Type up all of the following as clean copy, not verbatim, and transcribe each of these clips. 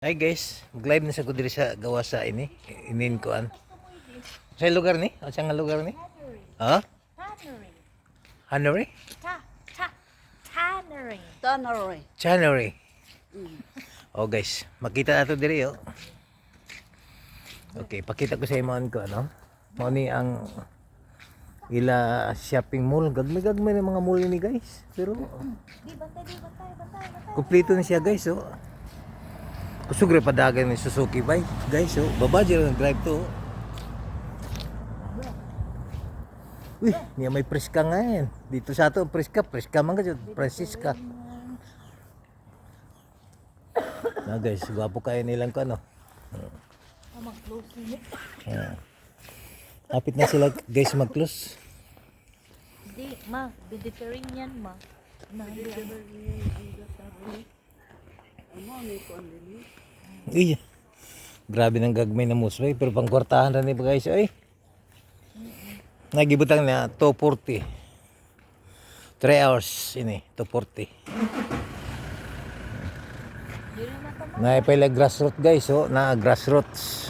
Hi guys, mag-live na sa ko diri sa gawa sa inin kuan. Sa lugar ni? O sa nga lugar ni? Ha? Tannery. Hanoi? Tannery. Tannery. January. Oh guys, makita nato diri oh. Okay, pakita ko sa imo ko ano. Mao ni ang ila shopping mall, gagmay ng mga mall ni guys. Pero Di bantay. kumpleto na siya guys oh. Kusog ra padagan ni Suzuki bike guys oh. Babaji ra drive to. Uy, niya may preska nga yan. Dito sa ato, preska man ka dyan, Francisca. Na guys, gwapo kayo nilang ko ano. Mag-close ni. Hapit na sila guys mag-close. Di, ma. Vegetarian, ma. Uy, grabe ng gagmay na musway. Pero pang kwartahan na ni ba guys ay. Nagibutang na 240. 3 hours ini, 240. Naipay grassroots guys oh, na grassroots.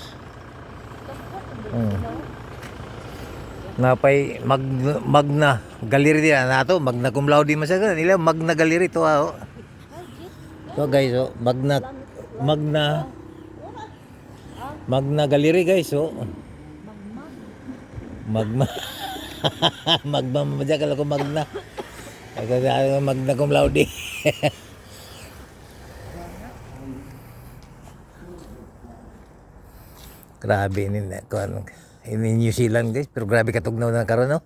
Napay magna gallery din na to, magna cum laude masaga nila magna gallery to oh. So guys oh, magna gallery guys oh. Magma majakal ako magna. Ako magna cum laude. Grabe ini kuan ini New Zealand guys, pero grabe katugnaw na karon no.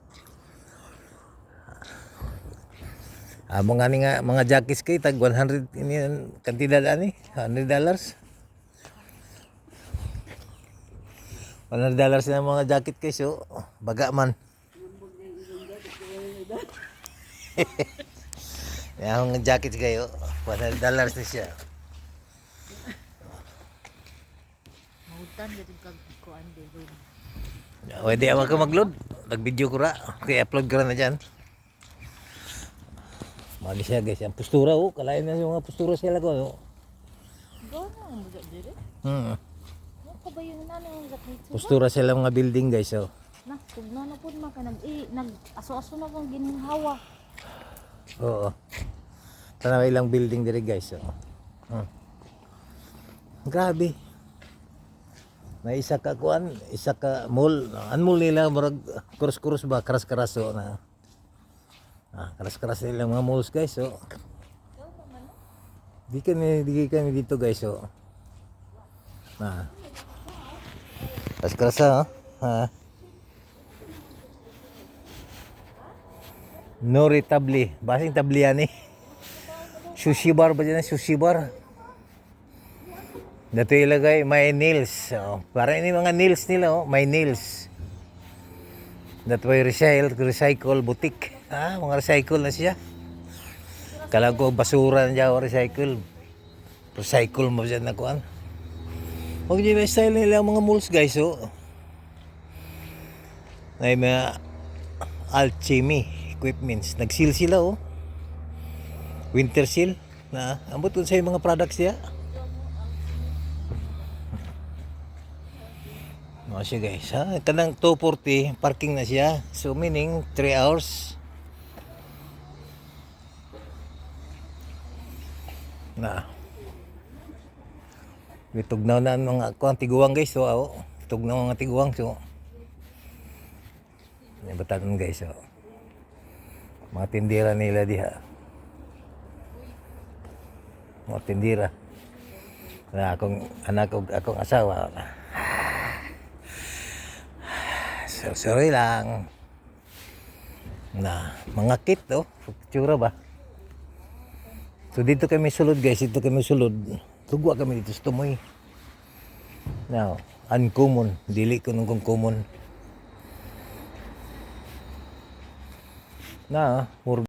Amo nga ni nga mga jackets kay tag 100 ini kantidad ani, $100. $100 na mga jacket kay so baga man. Yang jacket kayo, $100 na siya. Mautan gid kag kuan di room. Pwede ako mag-load. Nag-video ko ra. Okay, upload ko ra na dyan. Mali siya guys. Ang postura oh. Kalain na yung mga postura sila ko. Oh. Gana ang budak dire. Ako ba yung nanay sa kito? Postura sila mga building guys. Oh. Na, tugna na pud man ka nag-aso-aso na kong ginhawa. Oo. Tanaw ilang building dire guys. Oh. Grabe. May isa ka kuan, isa ka mall. Ang mall nila murag kurus-kurus ba, karas-karas so na. Karas-karas nila mga malls guys so. Di kami dito guys so. Karas-karas ha. Nori tabli, basing tabli yan eh. Sushi bar ba dyan? Sushi bar. Dito ilagay may nails. Oh, para ini mga nails nila oh, may nails. Dito may recycle boutique. Mga recycle na siya. Kala ko basura na dyan o recycle. Recycle mo dyan na kuan. Huwag dyan may style nila mga malls guys oh. May mga alchemy equipments. Nag-seal sila oh. Winter seal. Ambot kung sa'yo mga products niya. Siya guys kanang 240 parking na siya so meaning 3 hours na bitugnaw na mga kuang tiguang guys so tugnaw mga tiguang so nabatan guys so mga tindira nila diha mga tindira na akong anak akong asawa sorry lang na mga kit oh tsura ba so dito kami sulod guys tugwa kami dito sa Tumoy now uncommon dili ko nung common na